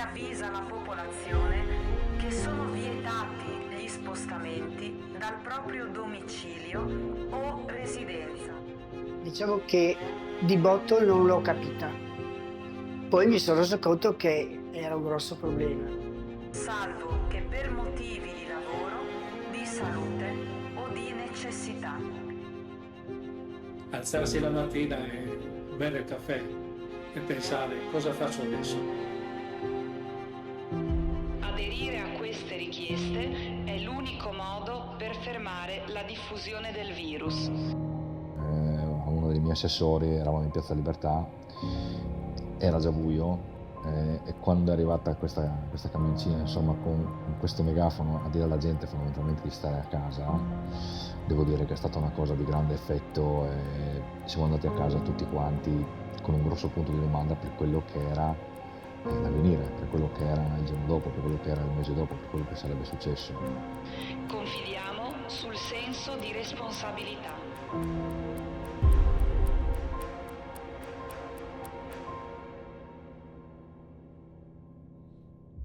avvisa la popolazione che sono vietati gli spostamenti dal proprio domicilio o residenza. Diciamo che di botto non l'ho capita. Poi mi sono reso conto che era un grosso problema. Salvo che per motivi di lavoro, di salute o di necessità. Alzarsi la mattina e bere il caffè e pensare cosa faccio adesso. Aderire a queste richieste è l'unico modo per fermare la diffusione del virus. Uno dei miei assessori, eravamo in Piazza Libertà, era già buio e quando è arrivata questa camioncina, insomma, con questo megafono a dire alla gente fondamentalmente di stare a casa, devo dire che è stata una cosa di grande effetto e siamo andati a casa tutti quanti con un grosso punto di domanda per quello che era l'avvenire, per quello che era il giorno dopo, per quello che era il mese dopo, per quello che sarebbe successo. Confidiamo sul senso di responsabilità.